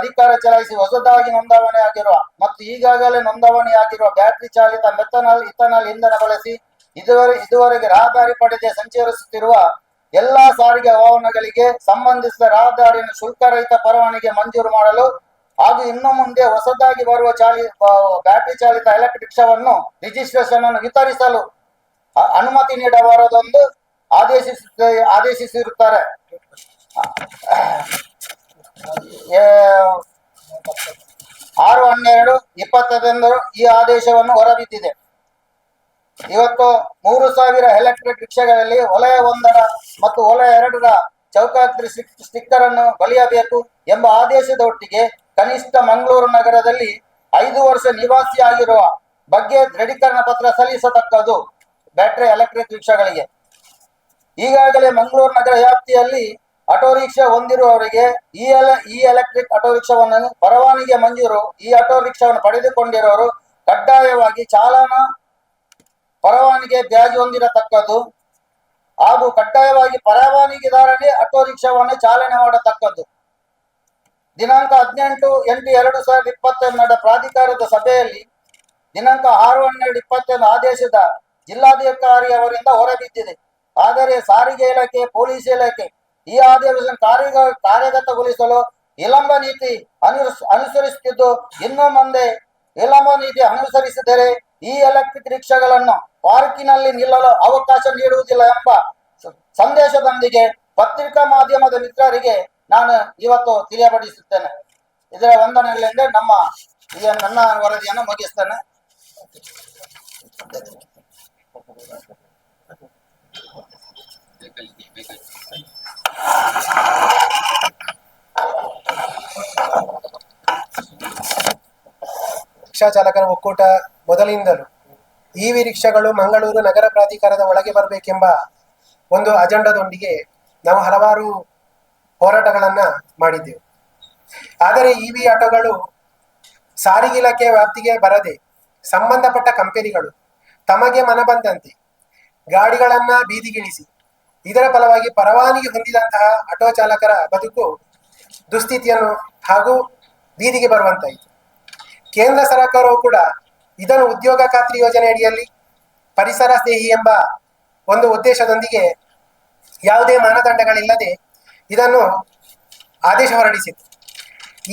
ಅಧಿಕಾರ ಚಲಾಯಿಸಿ ಹೊಸದಾಗಿ ನೋಂದಣಿಯಾಗಿರುವ ಮತ್ತು ಈಗಾಗಲೇ ನೋಂದಣಿಯಾಗಿರುವ ಬ್ಯಾಟರಿ ಚಾಲಿತ ಮೆಥನಾಲ್ ಇಥನಾಲ್ ಇಂಧನ ಬಳಸಿ ಇದುವರೆಗೆ ರಹದಾರಿ ಪಡೆದೇ ಸಂಚರಿಸುತ್ತಿರುವ ಎಲ್ಲಾ ಸಾರಿಗೆ ವಾಹನಗಳಿಗೆ ಸಂಬಂಧಿಸಿದ ರಹದಾರಿಯನ್ನು ಶುಲ್ಕರಹಿತ ಪರವಾನಗಿ ಮಂಜೂರು ಮಾಡಲು ಹಾಗೂ ಇನ್ನು ಮುಂದೆ ಹೊಸದಾಗಿ ಬರುವ ಬ್ಯಾಟರಿ ಚಾಲಿತ ಎಲೆಕ್ಟ್ರಿಕ್ ರಿಕ್ಷಾವನ್ನು ರಿಜಿಸ್ಟ್ರೇಷನ್ ಅನ್ನು ವಿತರಿಸಲು ಅನುಮತಿ ನೀಡಬಾರದೆಂದು ಆದೇಶಿಸಿರುತ್ತಾರೆ. 6/12/20 ಈ ಆದೇಶವನ್ನು ಹೊರಬಿದ್ದಿದೆ. ಇವತ್ತು 3,000 ಎಲೆಕ್ಟ್ರಿಕ್ ರಿಕ್ಷಾಗಳಲ್ಲಿ ವಲಯ 1 ಮತ್ತು ವಲಯ 2 ಚೌಕಾಗ್ರಿ ಸ್ಟಿಕ್ಕರ್ ಅನ್ನು ಬಳಿಯಬೇಕು ಎಂಬ ಆದೇಶದ ಒಟ್ಟಿಗೆ ಕನಿಷ್ಠ ಮಂಗಳೂರು ನಗರದಲ್ಲಿ 5 ವರ್ಷ ನಿವಾಸಿಯಾಗಿರುವ ಬಗ್ಗೆ ದೃಢೀಕರಣ ಪತ್ರ ಸಲ್ಲಿಸತಕ್ಕದ್ದು ಬ್ಯಾಟರಿ ಎಲೆಕ್ಟ್ರಿಕ್ ರಿಕ್ಷಾಗಳಿಗೆ. ಈಗಾಗಲೇ ಮಂಗಳೂರು ನಗರ ವ್ಯಾಪ್ತಿಯಲ್ಲಿ ಆಟೋ ರಿಕ್ಷಾ ಹೊಂದಿರುವವರಿಗೆ ಈ ಎಲೆಕ್ಟ್ರಿಕ್ ಆಟೋ ರಿಕ್ಷಾವನ್ನು ಪರವಾನಗಿ ಮಂಜೂರು ಈ ಆಟೋ ರಿಕ್ಷಾವನ್ನು ಪಡೆದುಕೊಂಡಿರುವವರು ಕಡ್ಡಾಯವಾಗಿ ಚಾಲನಾ ಪರವಾನಗಿ ಬ್ಯಾಜ್ ಹೊಂದಿರತಕ್ಕದ್ದು ಹಾಗೂ ಕಡ್ಡಾಯವಾಗಿ ಪರವಾನಗಿದಾರನೇ ಆಟೋ ರಿಕ್ಷಾವನ್ನು ಚಾಲನೆ ಮಾಡತಕ್ಕದ್ದು. ದಿನಾಂಕ 18/8/2020 ನಡೆದ ಪ್ರಾಧಿಕಾರದ ಸಭೆಯಲ್ಲಿ ದಿನಾಂಕ 6/12/2021 ಆದೇಶದ ಜಿಲ್ಲಾಧಿಕಾರಿ ಅವರಿಂದ ಹೊರಬಿದ್ದಿದೆ. ಆದರೆ ಸಾರಿಗೆ ಇಲಾಖೆ, ಪೊಲೀಸ್ ಇಲಾಖೆ ಈ ಆದೇಶವನ್ನು ಕಾರ್ಯಗತಗೊಳಿಸಲು ವಿಳಂಬ ನೀತಿ ಅನುಸರಿಸುತ್ತಿದ್ದು, ಇನ್ನು ಮುಂದೆ ವಿಳಂಬ ನೀತಿ ಅನುಸರಿಸಿದರೆ ಈ ಎಲೆಕ್ಟ್ರಿಕ್ ರಿಕ್ಷಾಗಳನ್ನು ಪಾರ್ಕಿನಲ್ಲಿ ನಿಲ್ಲಲು ಅವಕಾಶ ನೀಡುವುದಿಲ್ಲ ಎಂಬ ಸಂದೇಶದೊಂದಿಗೆ ಪತ್ರಿಕಾ ಮಾಧ್ಯಮದ ಮಿತ್ರರಿಗೆ ನಾನು ಇವತ್ತು ತಿಳಿಯಪಡಿಸುತ್ತೇನೆ. ಇದರ ವಂದನೆಗಳಿಂದ ನನ್ನ ವರದಿಯನ್ನು ಮುಗಿಸ್ತೇನೆ. ರಿಕ್ಷಾ ಚಾಲಕರ ಒಕ್ಕೂಟ ಮೊದಲಿಂದಲೂ ಇವಿ ರಿಕ್ಷಾಗಳು ಮಂಗಳೂರು ನಗರ ಪ್ರಾಧಿಕಾರದ ಒಳಗೆ ಬರಬೇಕೆಂಬ ಒಂದು ಅಜೆಂಡಾದೊಂದಿಗೆ ನಾವು ಹಲವಾರು ಹೋರಾಟಗಳನ್ನ ಮಾಡಿದ್ದೆವು. ಆದರೆ ಇವಿ ಆಟೋಗಳು ಸಾರಿಗೆ ಇಲಾಖೆಯ ವ್ಯಾಪ್ತಿಗೆ ಬರದೆ ಸಂಬಂಧಪಟ್ಟ ಕಂಪನಿಗಳು ತಮಗೆ ಮನಬಂದಂತೆ ಗಾಡಿಗಳನ್ನ ಬೀದಿಗಿಳಿಸಿ ಇದರ ಫಲವಾಗಿ ಪರವಾನಗಿ ಹೊಂದಿದಂತಹ ಆಟೋ ಚಾಲಕರ ಬದುಕು ದುಸ್ಥಿತಿಯನ್ನು ಹಾಗೂ ಬೀದಿಗೆ ಬರುವಂತಾಯಿತು. ಕೇಂದ್ರ ಸರ್ಕಾರವು ಕೂಡ ಇದನ್ನು ಉದ್ಯೋಗ ಖಾತ್ರಿ ಯೋಜನೆ ಅಡಿಯಲ್ಲಿ ಪರಿಸರ ಸ್ನೇಹಿ ಎಂಬ ಒಂದು ಉದ್ದೇಶದೊಂದಿಗೆ ಯಾವುದೇ ಮಾನದಂಡಗಳಿಲ್ಲದೆ ಇದನ್ನು ಆದೇಶ ಹೊರಡಿಸಿತು.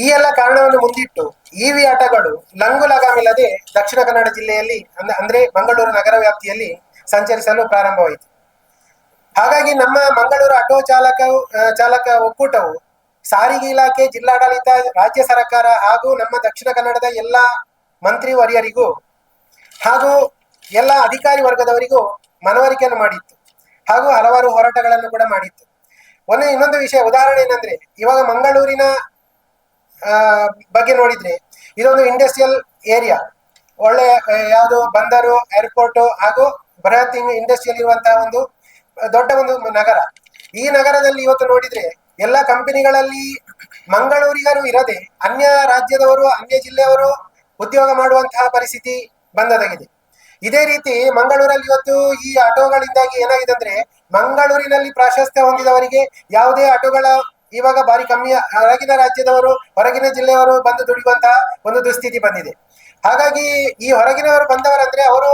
ಈ ಎಲ್ಲ ಕಾರಣವನ್ನು ಮುಂದಿಟ್ಟು ಇವಿ ಆಟೋಗಳು ಲಂಗು ಲಗಾಮಿಲ್ಲದೆ ದಕ್ಷಿಣ ಕನ್ನಡ ಜಿಲ್ಲೆಯಲ್ಲಿ ಅಂದ್ರೆ ಮಂಗಳೂರು ನಗರ ವ್ಯಾಪ್ತಿಯಲ್ಲಿ ಸಂಚರಿಸಲು ಪ್ರಾರಂಭವಾಯಿತು. ಹಾಗಾಗಿ ನಮ್ಮ ಮಂಗಳೂರು ಆಟೋ ಚಾಲಕ ಒಕ್ಕೂಟವು ಸಾರಿಗೆ ಇಲಾಖೆ, ಜಿಲ್ಲಾಡಳಿತ, ರಾಜ್ಯ ಸರ್ಕಾರ ಹಾಗೂ ನಮ್ಮ ದಕ್ಷಿಣ ಕನ್ನಡದ ಎಲ್ಲ ಮಂತ್ರಿ ವರ್ಯರಿಗೂ ಹಾಗೂ ಎಲ್ಲ ಅಧಿಕಾರಿ ವರ್ಗದವರಿಗೂ ಮನವರಿಕೆಯನ್ನು ಮಾಡಿತ್ತು ಹಾಗೂ ಹಲವಾರು ಹೋರಾಟಗಳನ್ನು ಕೂಡ ಮಾಡಿತ್ತು. ಇನ್ನೊಂದು ವಿಷಯ ಉದಾಹರಣೆ ಏನಂದ್ರೆ, ಇವಾಗ ಮಂಗಳೂರಿನ ಬಗ್ಗೆ ನೋಡಿದ್ರೆ ಇದೊಂದು ಇಂಡಸ್ಟ್ರಿಯಲ್ ಏರಿಯಾ, ಒಳ್ಳೆ ಯಾವುದು ಬಂದರು, ಏರ್ಪೋರ್ಟ್ ಹಾಗೂ ಬೃಹತ್ ಇಂಡಸ್ಟ್ರಿಯಲ್ ಇರುವಂತಹ ಒಂದು ದೊಡ್ಡ ಒಂದು ನಗರ. ಈ ನಗರದಲ್ಲಿ ಇವತ್ತು ನೋಡಿದ್ರೆ ಎಲ್ಲ ಕಂಪನಿಗಳಲ್ಲಿ ಮಂಗಳೂರಿಗರು ಇರದೆ ಅನ್ಯ ರಾಜ್ಯದವರು, ಅನ್ಯ ಜಿಲ್ಲೆಯವರು ಉದ್ಯೋಗ ಮಾಡುವಂತಹ ಪರಿಸ್ಥಿತಿ ಬಂದದಾಗಿದೆ. ಇದೇ ರೀತಿ ಮಂಗಳೂರಲ್ಲಿ ಇವತ್ತು ಈ ಆಟೋಗಳಿಂದಾಗಿ ಏನಾಗಿದೆ ಅಂದ್ರೆ, ಮಂಗಳೂರಿನಲ್ಲಿ ಪ್ರಾಶಸ್ತ್ಯ ಹೊಂದಿದವರಿಗೆ ಯಾವುದೇ ಆಟೋಗಳ ಇವಾಗ ಬಾರಿ ಕಮ್ಮಿ, ಹೊರಗಿನ ರಾಜ್ಯದವರು, ಹೊರಗಿನ ಜಿಲ್ಲೆಯವರು ಬಂದು ದುಡಿಯುವಂತಹ ಒಂದು ದುಸ್ಥಿತಿ ಬಂದಿದೆ. ಹಾಗಾಗಿ ಈ ಹೊರಗಿನವರು ಬಂದವರಂದ್ರೆ ಅವರು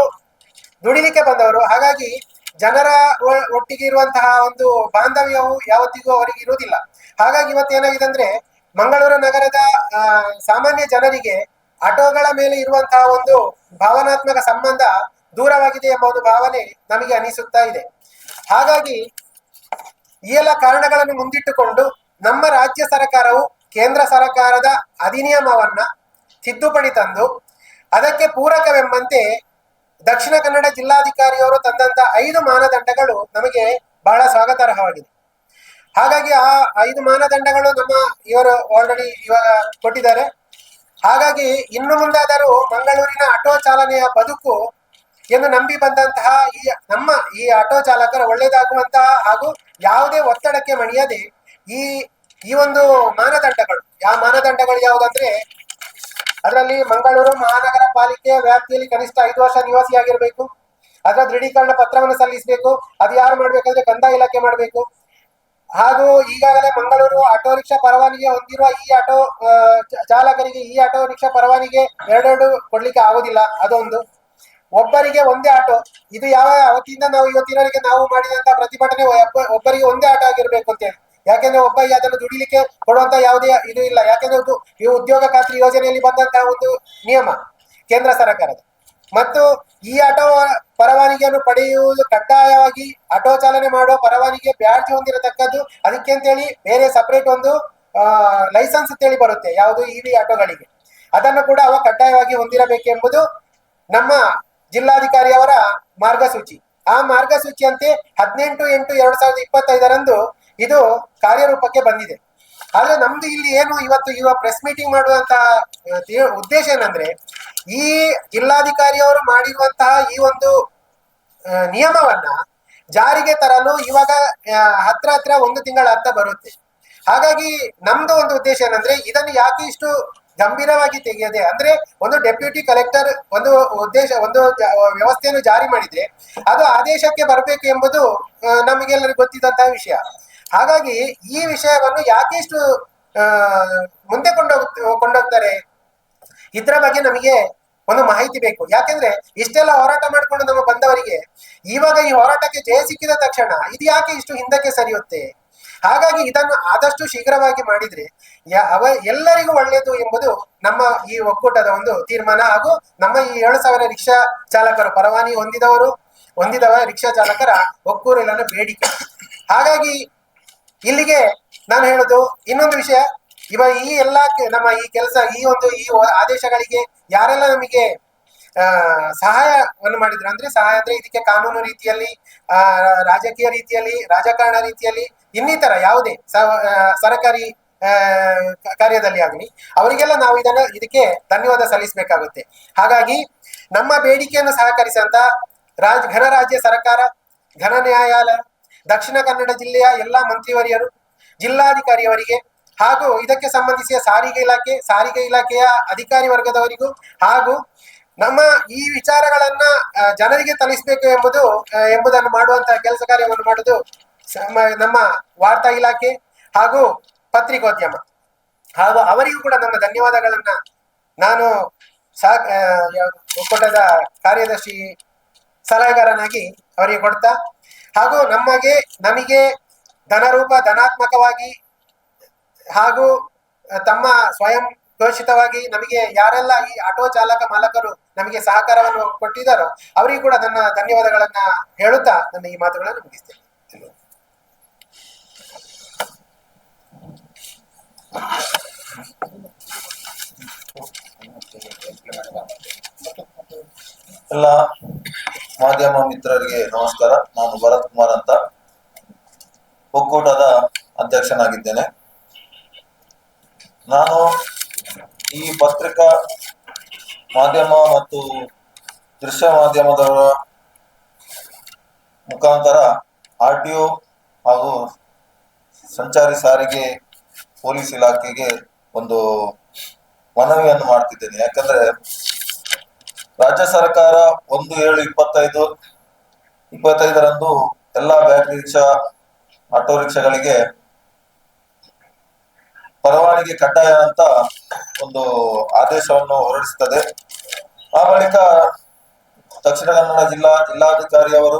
ದುಡಿಲಿಕ್ಕೆ ಬಂದವರು. ಹಾಗಾಗಿ ಜನರ ಒಟ್ಟಿಗೆ ಇರುವಂತಹ ಒಂದು ಬಾಂಧವ್ಯವು ಯಾವತ್ತಿಗೂ ಅವರಿಗೆ ಇರುವುದಿಲ್ಲ. ಹಾಗಾಗಿ ಇವತ್ತು ಏನಾಗಿದೆ ಅಂದ್ರೆ, ಮಂಗಳೂರು ನಗರದ ಸಾಮಾನ್ಯ ಜನರಿಗೆ ಆಟೋಗಳ ಮೇಲೆ ಇರುವಂತಹ ಒಂದು ಭಾವನಾತ್ಮಕ ಸಂಬಂಧ ದೂರವಾಗಿದೆ ಎಂಬ ಒಂದು ಭಾವನೆ ನಮಗೆ ಅನಿಸುತ್ತಾ ಇದೆ. ಹಾಗಾಗಿ ಈ ಎಲ್ಲ ಕಾರಣಗಳನ್ನು ಮುಂದಿಟ್ಟುಕೊಂಡು ನಮ್ಮ ರಾಜ್ಯ ಸರ್ಕಾರವು ಕೇಂದ್ರ ಸರ್ಕಾರದ ಅಧಿನಿಯಮವನ್ನ ತಿದ್ದುಪಡಿ ತಂದು ಅದಕ್ಕೆ ಪೂರಕವೆಂಬಂತೆ ದಕ್ಷಿಣ ಕನ್ನಡ ಜಿಲ್ಲಾಧಿಕಾರಿಯವರು ತಂದಂತ 5 ಮಾನದಂಡಗಳು ನಮಗೆ ಬಹಳ ಸ್ವಾಗತಾರ್ಹವಾಗಿದೆ. ಹಾಗಾಗಿ ಆ 5 ಮಾನದಂಡಗಳು ಇವರು ಆಲ್ರೆಡಿ ಇವಾಗ ಕೊಟ್ಟಿದ್ದಾರೆ. ಹಾಗಾಗಿ ಇನ್ನು ಮುಂದಾದರೂ ಮಂಗಳೂರಿನ ಆಟೋ ಚಾಲನೆಯ ಬದುಕು ಎಂದು ನಂಬಿ ಬಂದಂತಹ ಈ ಆಟೋ ಚಾಲಕರ ಒಳ್ಳೆಯದಾಗುವಂತಹ ಹಾಗೂ ಯಾವುದೇ ಒತ್ತಡಕ್ಕೆ ಮಣಿಯದೆ ಈ ಒಂದು ಮಾನದಂಡಗಳು, ಮಾನದಂಡಗಳು ಯಾವುದಂದ್ರೆ, ಅದರಲ್ಲಿ ಮಂಗಳೂರು ಮಹಾನಗರ ಪಾಲಿಕೆಯ ವ್ಯಾಪ್ತಿಯಲ್ಲಿ ಕನಿಷ್ಠ 5 ವರ್ಷ ನಿವಾಸಿಯಾಗಿರ್ಬೇಕು, ಅದರ ದೃಢೀಕರಣ ಪತ್ರವನ್ನು ಸಲ್ಲಿಸಬೇಕು. ಅದು ಯಾರು ಮಾಡ್ಬೇಕಂದ್ರೆ ಕಂದಾಯ ಇಲಾಖೆ ಮಾಡಬೇಕು. ಹಾಗೂ ಈಗಾಗಲೇ ಮಂಗಳೂರು ಆಟೋ ರಿಕ್ಷಾ ಪರವಾನಗಿ ಹೊಂದಿರುವ ಈ ಆಟೋ ಚಾಲಕರಿಗೆ ಈ ಆಟೋ ರಿಕ್ಷಾ ಪರವಾನಗಿ ಎರಡೆರಡು ಕೊಡ್ಲಿಕ್ಕೆ ಆಗುದಿಲ್ಲ. ಅದೊಂದು. ಒಬ್ಬರಿಗೆ ಒಂದೇ ಆಟೋ, ಇದು ಯಾವ ಅವತ್ತಿಂದ ನಾವು ಇವತ್ತಿನವರೆಗೆ ನಾವು ಮಾಡಿದಂತ ಪ್ರತಿಭಟನೆ ಒಬ್ಬರಿಗೆ ಒಂದೇ ಆಟೋ ಆಗಿರ್ಬೇಕು ಅಂತ ಹೇಳಿ. ಯಾಕೆಂದ್ರೆ ಒಬ್ಬರಿಗೆ ಅದನ್ನು ದುಡಿಲಿಕ್ಕೆ ಕೊಡುವಂತ ಯಾವುದೇ ಇದು ಇಲ್ಲ. ಯಾಕೆಂದ್ರೆ ಈ ಉದ್ಯೋಗ ಖಾತ್ರಿ ಯೋಜನೆಯಲ್ಲಿ ಬಂದಂತಹ ಒಂದು ನಿಯಮ ಕೇಂದ್ರ ಸರ್ಕಾರದ. ಮತ್ತು ಈ ಆಟೋ ಪರವಾನಗಿಯನ್ನು ಪಡೆಯುವುದು ಕಡ್ಡಾಯವಾಗಿ ಆಟೋ ಚಾಲನೆ ಮಾಡುವ ಪರವಾನಗಿಗೆ ಬ್ಯಾಡ್ಜ್ ಹೊಂದಿರತಕ್ಕದ್ದು. ಅದಕ್ಕೆ ಅಂತೇಳಿ ಬೇರೆ ಸಪರೇಟ್ ಒಂದು ಲೈಸೆನ್ಸ್ ಅಂತೇಳಿ ಬರುತ್ತೆ ಯಾವುದು ಇವಿ ಆಟೋಗಳಿಗೆ. ಅದನ್ನು ಕೂಡ ಅವ ಕಡ್ಡಾಯವಾಗಿ ಹೊಂದಿರಬೇಕೆಂಬುದು ನಮ್ಮ ಜಿಲ್ಲಾಧಿಕಾರಿಯವರ ಮಾರ್ಗಸೂಚಿ. ಆ ಮಾರ್ಗಸೂಚಿಯಂತೆ 18/8/2025 ಇದು ಕಾರ್ಯರೂಪಕ್ಕೆ ಬಂದಿದೆ. ಆದ್ರೆ ನಮ್ದು ಇಲ್ಲಿ ಏನು ಇವತ್ತು ಪ್ರೆಸ್ ಮೀಟಿಂಗ್ ಮಾಡುವಂತಹ ಉದ್ದೇಶ ಏನಂದ್ರೆ, ಈ ಜಿಲ್ಲಾಧಿಕಾರಿಯವರು ಮಾಡಿರುವಂತಹ ಈ ಒಂದು ನಿಯಮವನ್ನ ಜಾರಿಗೆ ತರಲು ಇವಾಗ ಹತ್ರ 1 ತಿಂಗಳ ಅರ್ಥ ಬರುತ್ತೆ. ಹಾಗಾಗಿ ನಮ್ದು ಒಂದು ಉದ್ದೇಶ ಏನಂದ್ರೆ, ಇದನ್ನು ಯಾಕೆ ಇಷ್ಟು ಗಂಭೀರವಾಗಿ ತೆಗೆಯದೆ ಅಂದ್ರೆ, ಒಂದು ಡೆಪ್ಯೂಟಿ ಕಲೆಕ್ಟರ್ ಒಂದು ವ್ಯವಸ್ಥೆಯನ್ನು ಜಾರಿ ಮಾಡಿದ್ರೆ ಅದು ಆದೇಶಕ್ಕೆ ಬರಬೇಕು ಎಂಬುದು ನಮಗೆಲ್ಲರಿಗೂ ಗೊತ್ತಿದ್ದಂತಹ ವಿಷಯ. ಹಾಗಾಗಿ ಈ ವಿಷಯವನ್ನು ಯಾಕೆ ಇಷ್ಟು ಮುಂದೆ ಕೊಂಡೋಗ್ತಾರೆ, ಇದರ ಬಗ್ಗೆ ನಮಗೆ ಒಂದು ಮಾಹಿತಿ ಬೇಕು. ಯಾಕೆಂದ್ರೆ ಇಷ್ಟೆಲ್ಲ ಹೋರಾಟ ಮಾಡಿಕೊಂಡು ನಮ್ಮ ಬಂದವರಿಗೆ ಇವಾಗ ಈ ಹೋರಾಟಕ್ಕೆ ಜಯ ಸಿಕ್ಕಿದ ತಕ್ಷಣ ಇದು ಯಾಕೆ ಇಷ್ಟು ಹಿಂದಕ್ಕೆ ಸರಿಯುತ್ತೆ? ಹಾಗಾಗಿ ಇದನ್ನು ಆದಷ್ಟು ಶೀಘ್ರವಾಗಿ ಮಾಡಿದ್ರೆ ಎಲ್ಲರಿಗೂ ಒಳ್ಳೆಯದು ಎಂಬುದು ನಮ್ಮ ಈ ಒಕ್ಕೂಟದ ಒಂದು ತೀರ್ಮಾನ. ಹಾಗೂ ನಮ್ಮ ಈ 7,000 ರಿಕ್ಷಾ ಚಾಲಕರು ಪರವಾನಗಿ ಹೊಂದಿದವ ರಿಕ್ಷಾ ಚಾಲಕರ ಒಕ್ಕೂರಿನ ಬೇಡಿಕೆ. ಹಾಗಾಗಿ ಇಲ್ಲಿಗೆ ನಾನು ಹೇಳುದು ಇನ್ನೊಂದು ವಿಷಯ, ಈ ಎಲ್ಲ ನಮ್ಮ ಈ ಕೆಲಸ ಈ ಆದೇಶಗಳಿಗೆ ಯಾರೆಲ್ಲ ನಮಗೆ ಸಹಾಯವನ್ನು ಮಾಡಿದ್ರು ಅಂದ್ರೆ, ಸಹಾಯ ಅಂದ್ರೆ ಇದಕ್ಕೆ ಕಾನೂನು ರೀತಿಯಲ್ಲಿ, ರಾಜಕೀಯ ರೀತಿಯಲ್ಲಿ, ರಾಜಕಾರಣ ರೀತಿಯಲ್ಲಿ, ಇನ್ನಿತರ ಯಾವುದೇ ಸರ್ಕಾರಿ ಕಾರ್ಯದಲ್ಲಿ ಆಗಲಿ ಅವರಿಗೆಲ್ಲ ನಾವು ಇದಕ್ಕೆ ಧನ್ಯವಾದ ಸಲ್ಲಿಸಬೇಕಾಗುತ್ತೆ. ಹಾಗಾಗಿ ನಮ್ಮ ಬೇಡಿಕೆಯನ್ನು ಸಹಕರಿಸಿದಂತ ಘನ ರಾಜ್ಯ ಸರ್ಕಾರ, ಘನ ನ್ಯಾಯಾಲಯ, ದಕ್ಷಿಣ ಕನ್ನಡ ಜಿಲ್ಲೆಯ ಎಲ್ಲಾ ಮಂತ್ರಿವರಿಯರು, ಜಿಲ್ಲಾಧಿಕಾರಿಯವರಿಗೆ ಹಾಗೂ ಇದಕ್ಕೆ ಸಂಬಂಧಿಸಿದ ಸಾರಿಗೆ ಇಲಾಖೆಯ ಅಧಿಕಾರಿ ವರ್ಗದವರಿಗೂ ಹಾಗೂ ನಮ್ಮ ಈ ವಿಚಾರಗಳನ್ನ ಜನರಿಗೆ ತಲುಪಿಸಬೇಕು ಎಂಬುದನ್ನು ಮಾಡುವಂತಹ ಕೆಲಸ ಕಾರ್ಯವನ್ನು ಮಾಡುವುದು ನಮ್ಮ ವಾರ್ತಾ ಇಲಾಖೆ ಹಾಗೂ ಪತ್ರಿಕೋದ್ಯಮ. ಹಾಗೂ ಅವರಿಗೂ ಕೂಡ ನನ್ನ ಧನ್ಯವಾದಗಳನ್ನ ನಾನು ಒಕ್ಕೂಟದ ಕಾರ್ಯದರ್ಶಿ ಸಲಹೆಗಾರನಾಗಿ ಅವರಿಗೆ ಕೊಡ್ತಾ, ಹಾಗೂ ನಮಗೆ ಧನಾತ್ಮಕವಾಗಿ ಹಾಗೂ ತಮ್ಮ ಸ್ವಯಂ ಘೋಷಿತವಾಗಿ ನಮಗೆ ಯಾರೆಲ್ಲ ಈ ಆಟೋ ಚಾಲಕ ಮಾಲಕರು ನಮಗೆ ಸಹಕಾರವನ್ನು ಕೊಟ್ಟಿದ್ದಾರೋ ಅವರಿಗೂ ಕೂಡ ನನ್ನ ಧನ್ಯವಾದಗಳನ್ನ ಹೇಳುತ್ತಾ ನನ್ನ ಈ ಮಾತುಗಳನ್ನು ಮುಗಿಸ್ತೇನೆ. ಎಲ್ಲ ಮಾಧ್ಯಮ ಮಿತ್ರರಿಗೆ ನಮಸ್ಕಾರ. ನಾನು ಭರತ್ ಕುಮಾರ್ ಅಂತ, ಒಕ್ಕೂಟದ ಅಧ್ಯಕ್ಷನಾಗಿದ್ದೇನೆ. ನಾನು ಈ ಪತ್ರಿಕಾ ಮಾಧ್ಯಮ ಮತ್ತು ದೃಶ್ಯ ಮಾಧ್ಯಮದವರ ಮುಖಾಂತರ RTO ಹಾಗೂ ಸಂಚಾರಿ ಸಾರಿಗೆ ಪೊಲೀಸ್ ಇಲಾಖೆಗೆ ಒಂದು ಮನವಿಯನ್ನು ಮಾಡ್ತಿದ್ದೇನೆ. ಯಾಕಂದ್ರೆ ರಾಜ್ಯ ಸರ್ಕಾರ 1/7/2025 ಎಲ್ಲಾ ಬ್ಯಾಟರಿ ರಿಕ್ಷಾ, ಆಟೋ ರಿಕ್ಷಾಗಳಿಗೆ ಪರವಾನಗಿ ಕಡ್ಡಾಯ ಅಂತ ಒಂದು ಆದೇಶವನ್ನು ಹೊರಡಿಸುತ್ತದೆ. ಆ ಬಳಿಕ ದಕ್ಷಿಣ ಕನ್ನಡ ಜಿಲ್ಲಾಧಿಕಾರಿಯವರು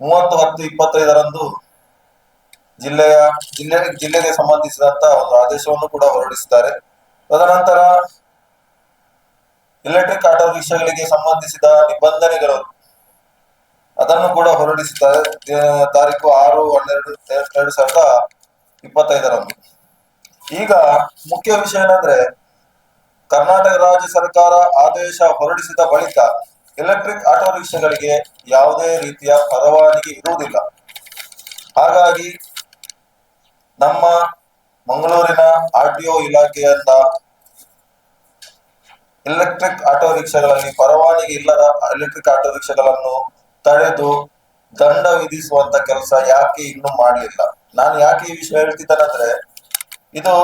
30/10/25 ಜಿಲ್ಲೆಗೆ ಸಂಬಂಧಿಸಿದಂತ ಒಂದು ಆದೇಶವನ್ನು ಕೂಡ ಹೊರಡಿಸಿದ್ದಾರೆ. ತದನಂತರ ಎಲೆಕ್ಟ್ರಿಕ್ ಆಟೋ ರಿಕ್ಷಾಗಳಿಗೆ ಸಂಬಂಧಿಸಿದ ನಿಬಂಧನೆಗಳು ಅದನ್ನು ಕೂಡ ಹೊರಡಿಸಿದ್ದಾರೆ. ತಾರೀಕು 6/12/2025. ಈಗ ಮುಖ್ಯ ವಿಷಯ ಏನಂದ್ರೆ, ಕರ್ನಾಟಕ ರಾಜ್ಯ ಸರ್ಕಾರ ಆದೇಶ ಹೊರಡಿಸಿದ ಬಳಿಕ ಎಲೆಕ್ಟ್ರಿಕ್ ಆಟೋ ರಿಕ್ಷಾಗಳಿಗೆ ಯಾವುದೇ ರೀತಿಯ ಪರವಾನಗಿ ಇರುವುದಿಲ್ಲ. ಹಾಗಾಗಿ ನಮ್ಮ ಮಂಗಳೂರಿನ RTO ಇಲಾಖೆಯಿಂದ ಎಲೆಕ್ಟ್ರಿಕ್ ಆಟೋ ರಿಕ್ಷಾಗಳಲ್ಲಿ ಪರವಾನಗಿ ಇಲ್ಲದ ಎಲೆಕ್ಟ್ರಿಕ್ ಆಟೋ ರಿಕ್ಷಾಗಳನ್ನು ತಡೆದು ದಂಡ ವಿಧಿಸುವಂತ ಕೆಲಸ ಯಾಕೆ ಇನ್ನೂ ಮಾಡಲಿಲ್ಲ? ನಾನು ಯಾಕೆ ಈ ವಿಷಯ ಹೇಳ್ತಿದ್ದೇನೆಂದ್ರೆ, ಇದು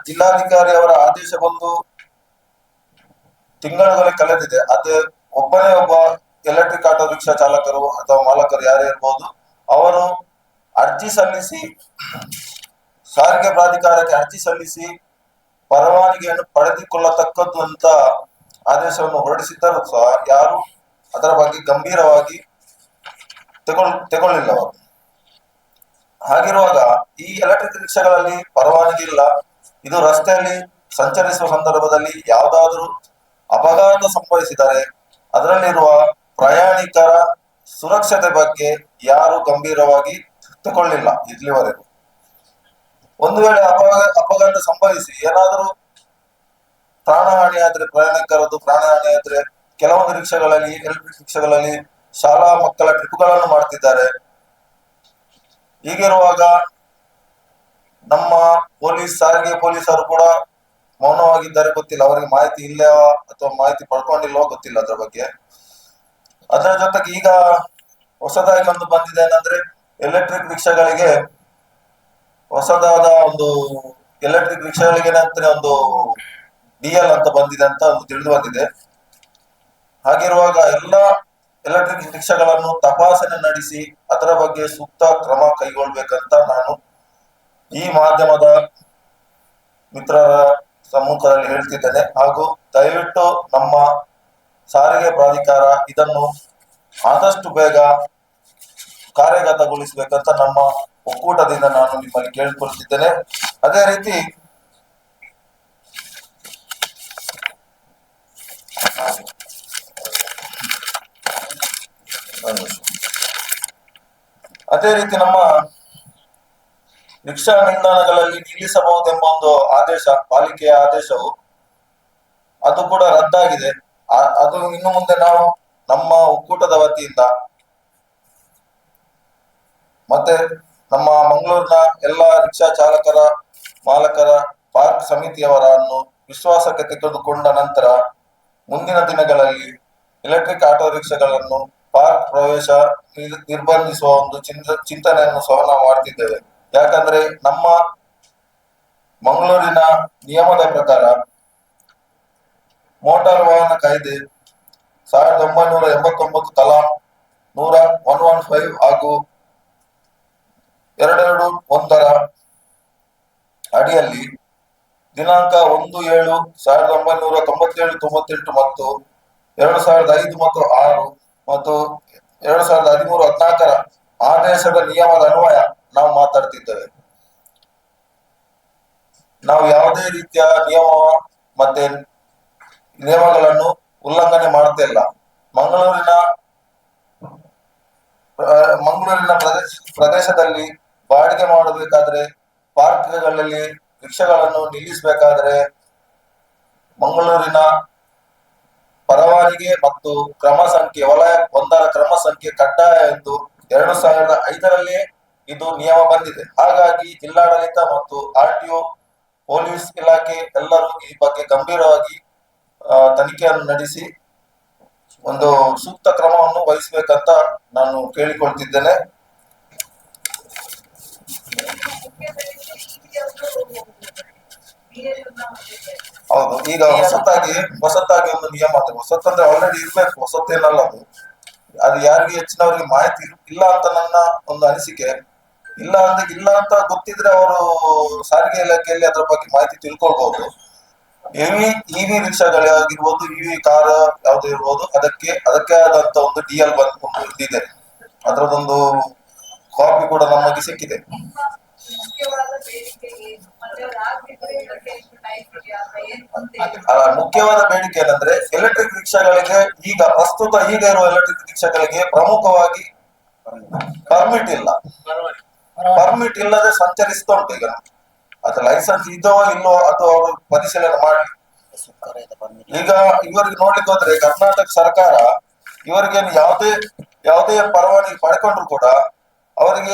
ಜಿಲ್ಲಾಧಿಕಾರಿ ಅವರ ಆದೇಶ ಬಂದು ತಿಂಗಳುಗಳೇ ಕಳೆದಿದೆ. ಅದೇ ಒಬ್ಬ ಎಲೆಕ್ಟ್ರಿಕ್ ಆಟೋ ರಿಕ್ಷಾ ಚಾಲಕರು ಅಥವಾ ಮಾಲಕರು ಯಾರೇ ಇರ್ಬೋದು, ಅವರು ಅರ್ಜಿ ಸಲ್ಲಿಸಿ ಸಾರಿಗೆ ಪ್ರಾಧಿಕಾರಕ್ಕೆ ಅರ್ಜಿ ಸಲ್ಲಿಸಿ ಪರವಾನಗಿಯನ್ನು ಪಡೆದುಕೊಳ್ಳತಕ್ಕದ್ದು ಅಂತ ಆದೇಶವನ್ನು ಹೊರಡಿಸಿದ್ದರೂ ಸಹ ಯಾರು ಅದರ ಬಗ್ಗೆ ಗಂಭೀರವಾಗಿ ತಗೊಳ್ಳಿಲ್ಲ ಅವರು. ಹಾಗಿರುವಾಗ ಈ ಎಲೆಕ್ಟ್ರಿಕ್ ರಿಕ್ಷಾಗಳಲ್ಲಿ ಪರವಾನಗಿ ಇಲ್ಲ, ಇದು ರಸ್ತೆಯಲ್ಲಿ ಸಂಚರಿಸುವ ಸಂದರ್ಭದಲ್ಲಿ ಯಾವುದಾದ್ರೂ ಅಪಘಾತ ಸಂಭವಿಸಿದರೆ ಅದರಲ್ಲಿರುವ ಪ್ರಯಾಣಿಕರ ಸುರಕ್ಷತೆ ಬಗ್ಗೆ ಯಾರು ಗಂಭೀರವಾಗಿ ತಗೊಳ್ಳಿಲ್ಲ ಇಲ್ಲಿವರೆಗೂ. ಒಂದು ವೇಳೆ ಅಪಘಾತ ಸಂಭವಿಸಿ ಏನಾದರೂ ಪ್ರಾಣಹಾನಿ ಆದ್ರೆ, ಪ್ರಯಾಣಿಕರದ್ದು ಪ್ರಾಣಹಾನಿ ಆದ್ರೆ, ಕೆಲವೊಂದು ರಿಕ್ಷಾಗಳಲ್ಲಿ ಎಲೆಕ್ಟ್ರಿಕ್ ರಿಕ್ಷಾಗಳಲ್ಲಿ ಶಾಲಾ ಮಕ್ಕಳ ಟ್ರಿಪ್ಗಳನ್ನು ಮಾಡ್ತಿದ್ದಾರೆ. ಹೀಗಿರುವಾಗ ನಮ್ಮ ಸಾರಿಗೆ ಪೊಲೀಸರು ಕೂಡ ಮೌನವಾಗಿದ್ದಾರೆ, ಗೊತ್ತಿಲ್ಲ ಅವರಿಗೆ ಮಾಹಿತಿ ಇಲ್ಲ ಅಥವಾ ಮಾಹಿತಿ ಪಡ್ಕೊಂಡಿಲ್ವೋ ಗೊತ್ತಿಲ್ಲ ಅದರ ಬಗ್ಗೆ. ಅದರ ಜೊತೆಗೆ ಈಗ ಹೊಸದಾಗಿ ಒಂದು ಬಂದಿದೆ ಏನಂದ್ರೆ, ಎಲೆಕ್ಟ್ರಿಕ್ ರಿಕ್ಷಾಗಳಿಗೆ ಹೊಸದಾದ ಒಂದು ಎಲೆಕ್ಟ್ರಿಕ್ ರಿಕ್ಷಾಗಳಿಗೆ ಅಂತಾನೆ ಒಂದು DL ಅಂತ ಬಂದಿದೆ ಅಂತ ಒಂದು ತಿಳಿದು ಬಂದಿದೆ. ಹಾಗಿರುವಾಗ ಎಲ್ಲ ಎಲೆಕ್ಟ್ರಿಕ್ ರಿಕ್ಷಾಗಳನ್ನು ತಪಾಸಣೆ ನಡೆಸಿ ಅದರ ಬಗ್ಗೆ ಸೂಕ್ತ ಕ್ರಮ ಕೈಗೊಳ್ಬೇಕಂತ ನಾನು ಈ ಮಾಧ್ಯಮದ ಮಿತ್ರರ ಸಮ್ಮುಖದಲ್ಲಿ ಹೇಳ್ತಿದ್ದೇನೆ. ಹಾಗೂ ದಯವಿಟ್ಟು ನಮ್ಮ ಸಾರಿಗೆ ಪ್ರಾಧಿಕಾರ ಇದನ್ನು ಆದಷ್ಟು ಬೇಗ ಕಾರ್ಯಗತಗೊಳಿಸಬೇಕಂತ ನಮ್ಮ ಒಕ್ಕೂಟದಿಂದ ನಾನು ನಿಮ್ಮಲ್ಲಿ ಕೇಳಿಕೊಳ್ತಿದ್ದೇನೆ. ಅದೇ ರೀತಿ ನಮ್ಮ ರಿಕ್ಷಾ ನಿಲ್ದಾಣಗಳಲ್ಲಿ ನಿಲ್ಲಿಸಬಹುದೆಂಬ ಒಂದು ಆದೇಶ, ಪಾಲಿಕೆಯ ಆದೇಶವು ಅದು ಕೂಡ ರದ್ದಾಗಿದೆ. ಅದು ಇನ್ನು ಮುಂದೆ ನಾವು ನಮ್ಮ ಒಕ್ಕೂಟದ ವತಿಯಿಂದ ಮತ್ತೆ ನಮ್ಮ ಮಂಗಳೂರಿನ ಎಲ್ಲ ರಿಕ್ಷಾ ಚಾಲಕರ ಮಾಲಕರ ಪಾರ್ಕ್ ಸಮಿತಿಯವರನ್ನು ವಿಶ್ವಾಸಕ್ಕೆ ತೆಗೆದುಕೊಂಡ ನಂತರ ಮುಂದಿನ ದಿನಗಳಲ್ಲಿ ಎಲೆಕ್ಟ್ರಿಕ್ ಆಟೋ ರಿಕ್ಷಾಗಳನ್ನು ಪಾರ್ಕ್ ಪ್ರವೇಶ ನಿರ್ಬಂಧಿಸುವ ಒಂದು ಚಿಂತನೆಯನ್ನು ಸಹ ನಾವು ಮಾಡ್ತಿದ್ದೇವೆ. ಯಾಕಂದ್ರೆ ನಮ್ಮ ಮಂಗಳೂರಿನ ನಿಯಮದ ಪ್ರಕಾರ ಮೋಟಾರ್ ವಾಹನ ಕಾಯ್ದೆ 1989 ಕಲಂ 115 ಹಾಗೂ 221 ಅಡಿಯಲ್ಲಿ ದಿನಾಂಕ 1/7/1997, 98 ಮತ್ತು 2005 ಮತ್ತು 6 ಮತ್ತು 2013-14 ಆದೇಶದ ನಿಯಮದ ಅನ್ವಯ ನಾವು ಮಾತಾಡ್ತಿದ್ದೇವೆ. ನಾವು ಯಾವುದೇ ರೀತಿಯ ನಿಯಮಗಳನ್ನು ಉಲ್ಲಂಘನೆ ಮಾಡ್ತಾ ಇಲ್ಲ. ಮಂಗಳೂರಿನ ಪ್ರದೇಶದಲ್ಲಿ ಬಾಡಿಗೆ ಮಾಡಬೇಕಾದ್ರೆ, ಪಾರ್ಕ್ಗಳಲ್ಲಿ ರಿಕ್ಷಾಗಳನ್ನು ನಿಲ್ಲಿಸಬೇಕಾದ್ರೆ ಮಂಗಳೂರಿನ ಪರವಾನಗಿ ಮತ್ತು ಕ್ರಮ ಸಂಖ್ಯೆ ವಲಯ 1ರ ಕ್ರಮ ಸಂಖ್ಯೆ ಕಡ್ಡಾಯ ಎಂದು 2005 ಇದು ನಿಯಮ ಬಂದಿದೆ. ಹಾಗಾಗಿ ಜಿಲ್ಲಾಡಳಿತ ಮತ್ತು RTO ಪೊಲೀಸ್ ಇಲಾಖೆ ಎಲ್ಲರೂ ಈ ಬಗ್ಗೆ ಗಂಭೀರವಾಗಿ ತನಿಖೆಯನ್ನು ನಡೆಸಿ ಒಂದು ಸೂಕ್ತ ಕ್ರಮವನ್ನು ವಹಿಸಬೇಕಂತ ನಾನು ಕೇಳಿಕೊಳ್ತಿದ್ದೇನೆ. ಹೌದು, ಈಗ ಹೊಸತಾಗಿ ಒಂದು ನಿಯಮ ಇದೆ. ಹೊಸತಂದ್ರೆ ಆಲ್ರೆಡಿ ಇರ್ಬೇಕು, ಹೊಸತೇನಲ್ಲ ಅದು ಯಾರಿಗೆ ಹೆಚ್ಚಿನವರಿಗೆ ಮಾಹಿತಿ ಇಲ್ಲ ಅಂತ ನನ್ನ ಒಂದು ಅನಿಸಿಕೆ. ಇಲ್ಲ ಅಂತ ಗೊತ್ತಿದ್ರೆ ಅವರು ಸಾರಿಗೆ ಇಲಾಖೆಯಲ್ಲಿ ಅದರ ಬಗ್ಗೆ ಮಾಹಿತಿ ತಿಳ್ಕೊಳ್ಬಹುದು. ಇವಿ ರಿಕ್ಷಾಗಳಾಗಿರ್ಬೋದು, ಇವಿ ಕಾರ್ ಯಾವ್ದು ಇರ್ಬೋದು, ಅದಕ್ಕೆ ಆದಂತ ಒಂದು DL ಒಂದು ಇದೆ. ಅದರದೊಂದು ಕಾಪಿ ಕೂಡ ನಮಗೆ ಸಿಕ್ಕಿದೆ. ಮುಖ್ಯವಾದ ಬೇಡಿಕೆ ಏನಂದ್ರೆ, ಎಲೆಕ್ಟ್ರಿಕ್ ರಿಕ್ಷಾಗಳಿಗೆ ಪ್ರಸ್ತುತ ಇರುವ ಎಲೆಕ್ಟ್ರಿಕ್ ರಿಕ್ಷಾಗಳಿಗೆ ಪ್ರಮುಖವಾಗಿ ಪರ್ಮಿಟ್ ಇಲ್ಲ. ಪರ್ಮಿಟ್ ಇಲ್ಲದೆ ಸಂಚರಿಸ್ತಾ ಉಂಟು. ಈಗ ಅದು ಲೈಸೆನ್ಸ್ ಇದೋ ಇಲ್ಲೋ ಅದು ಅವರು ಪರಿಶೀಲನೆ ಮಾಡಿ. ಈಗ ಇವರಿಗೆ ನೋಡ್ಲಿಕ್ಕೆ ಹೋದ್ರೆ ಕರ್ನಾಟಕ ಸರ್ಕಾರ ಇವರಿಗೆ ಯಾವುದೇ ಪರವಾನಗಿ ಪಡ್ಕೊಂಡ್ರು ಕೂಡ ಅವರಿಗೆ